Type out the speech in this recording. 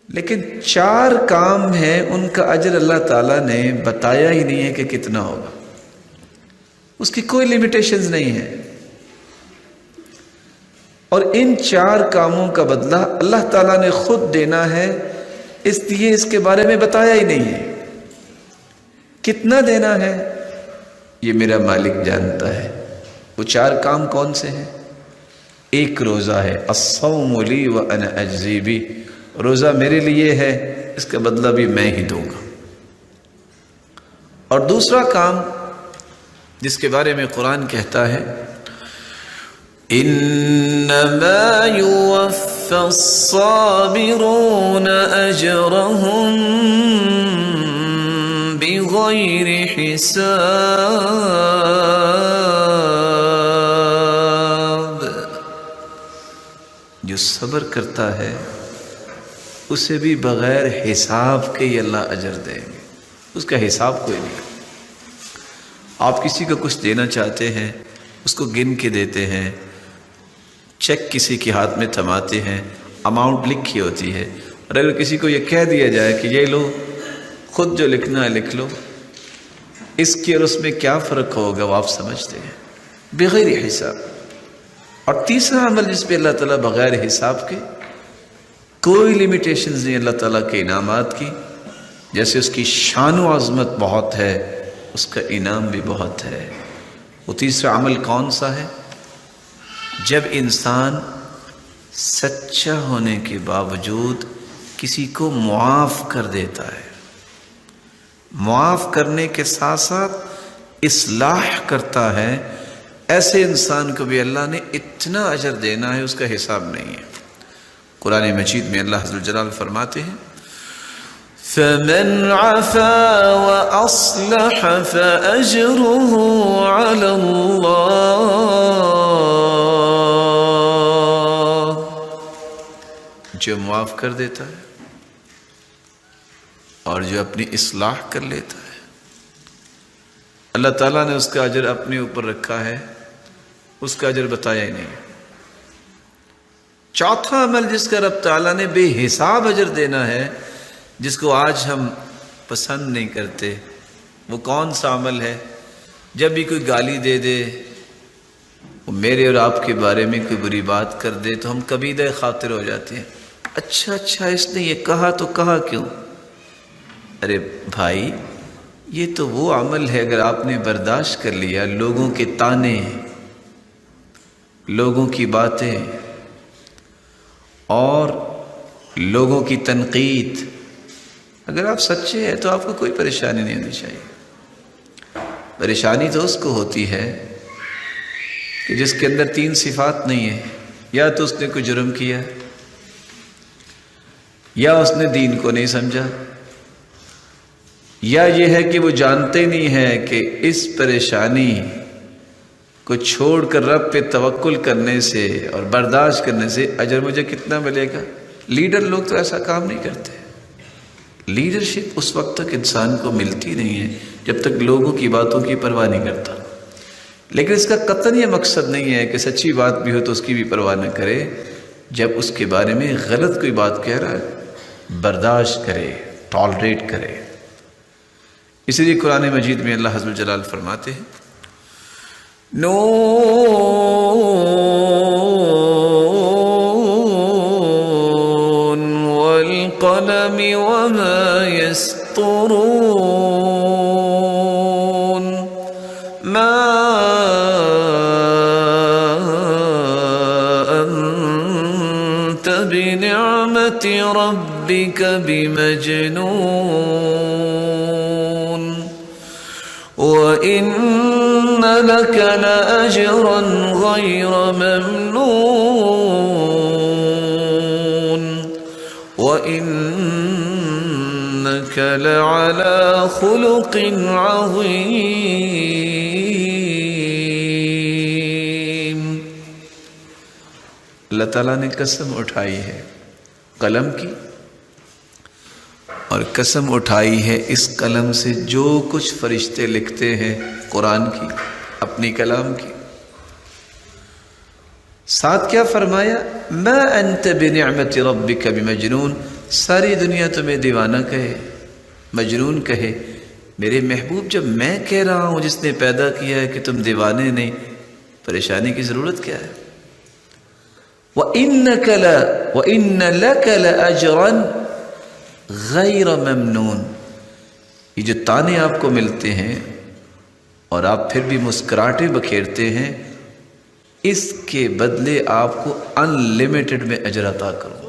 لیکن 4 کام ہیں ان کا اجر اللہ تعالیٰ نے بتایا ہی نہیں ہے کہ کتنا ہوگا، اس کی کوئی لیمیٹیشنز نہیں ہے، اور ان 4 کاموں کا بدلہ اللہ تعالیٰ نے خود دینا ہے، اس لیے اس کے بارے میں بتایا ہی نہیں ہے۔ کتنا دینا ہے یہ میرا مالک جانتا ہے۔ وہ 4 کام کون سے ہیں؟ ایک روزہ ہے، الصوم لی وانا اجزی بہ، روزہ میرے لیے ہے، اس کا بدلہ بھی میں ہی دوں گا۔ اور دوسرا کام جس کے بارے میں قرآن کہتا ہے انما یوفی الصابرون اجرهم بغیر حساب، جو صبر کرتا ہے اسے بھی بغیر حساب کے ہی اللہ اجر دیں گے، اس کا حساب کوئی نہیں۔ آپ کسی کو کچھ دینا چاہتے ہیں، اس کو گن کے دیتے ہیں، چیک کسی کے ہاتھ میں تھماتے ہیں، اماؤنٹ لکھی ہوتی ہے، اور اگر کسی کو یہ کہہ دیا جائے کہ یہ لو خود جو لکھنا ہے لکھ لو، اس کی اور اس میں کیا فرق ہوگا وہ آپ سمجھتے ہیں، بغیر حساب۔ اور تیسرا عمل جس پہ اللہ تعالیٰ بغیر حساب کے، کوئی لیمیٹیشنز نہیں اللہ تعالیٰ کے انعامات کی، جیسے اس کی شان و عظمت بہت ہے اس کا انعام بھی بہت ہے۔ وہ تیسرا عمل کون سا ہے؟ جب انسان سچا ہونے کے باوجود کسی کو معاف کر دیتا ہے، معاف کرنے کے ساتھ ساتھ اصلاح کرتا ہے، ایسے انسان کو بھی اللہ نے اتنا اجر دینا ہے اس کا حساب نہیں ہے۔ قرآن مجید میں اللہ عز و جلال فرماتے ہیں فَمَنْ عَفَا وَأَصْلَحَ فَأَجْرُهُ عَلَى اللَّهِ، جو معاف کر دیتا ہے اور جو اپنی اصلاح کر لیتا ہے، اللہ تعالیٰ نے اس کا اجر اپنے اوپر رکھا ہے، اس کا اجر بتایا ہی نہیں۔ چوتھا عمل جس کا رب تعالیٰ نے بے حساب اجر دینا ہے، جس کو آج ہم پسند نہیں کرتے، وہ کون سا عمل ہے؟ جب بھی کوئی گالی دے دے، وہ میرے اور آپ کے بارے میں کوئی بری بات کر دے تو ہم کبیدہ خاطر ہو جاتے ہیں، اچھا اس نے یہ کہا تو کہا کیوں؟ ارے بھائی، یہ تو وہ عمل ہے اگر آپ نے برداشت کر لیا، لوگوں کے تانے، لوگوں کی باتیں اور لوگوں کی تنقید، اگر آپ سچے ہیں تو آپ کو کوئی پریشانی نہیں ہونی چاہیے۔ پریشانی تو اس کو ہوتی ہے کہ جس کے اندر 3 صفات نہیں ہیں، یا تو اس نے کوئی جرم کیا، یا اس نے دین کو نہیں سمجھا، یا یہ ہے کہ وہ جانتے نہیں ہے کہ اس پریشانی کو چھوڑ کر رب پہ توکل کرنے سے اور برداشت کرنے سے اجر مجھے کتنا ملے گا۔ لیڈر لوگ تو ایسا کام نہیں کرتے۔ لیڈرشپ اس وقت تک انسان کو ملتی نہیں ہے جب تک لوگوں کی باتوں کی پرواہ نہیں کرتا، لیکن اس کا قطعاً یہ مقصد نہیں ہے کہ سچی بات بھی ہو تو اس کی بھی پرواہ نہ کرے، جب اس کے بارے میں غلط کوئی بات کہہ رہا ہے برداشت کرے، ٹالریٹ کرے۔ اسی لیے قرآن مجید میں اللہ عز و جلال فرماتے ہیں والقلم وما يسطرون ما أنت بنعمة ربك بمجنون وإن لك لأجرا غير ممنون وإنك لعلى خلق عظيم۔ اللہ تعالیٰ نے قسم اٹھائی ہے قلم کی، اور قسم اٹھائی ہے اس قلم سے جو کچھ فرشتے لکھتے ہیں قرآن کی، اپنی کلام کی۔ ساتھ کیا فرمایا؟ ما انت بنعمت ربک بمجنون، ساری دنیا تمہیں دیوانہ کہے، مجنون کہے، میرے محبوب جب میں کہہ رہا ہوں جس نے پیدا کیا ہے کہ تم دیوانے نہیں، پریشانی کی ضرورت کیا ہے؟ وَإِنَّ لَكَ لَأَجْرًا غَيْرَ مَمْنُونَ، یہ جو تانے آپ کو ملتے ہیں اور آپ پھر بھی مسکراہٹیں بکھیرتے ہیں، اس کے بدلے آپ کو ان لمیٹڈ میں اجر عطا کروں۔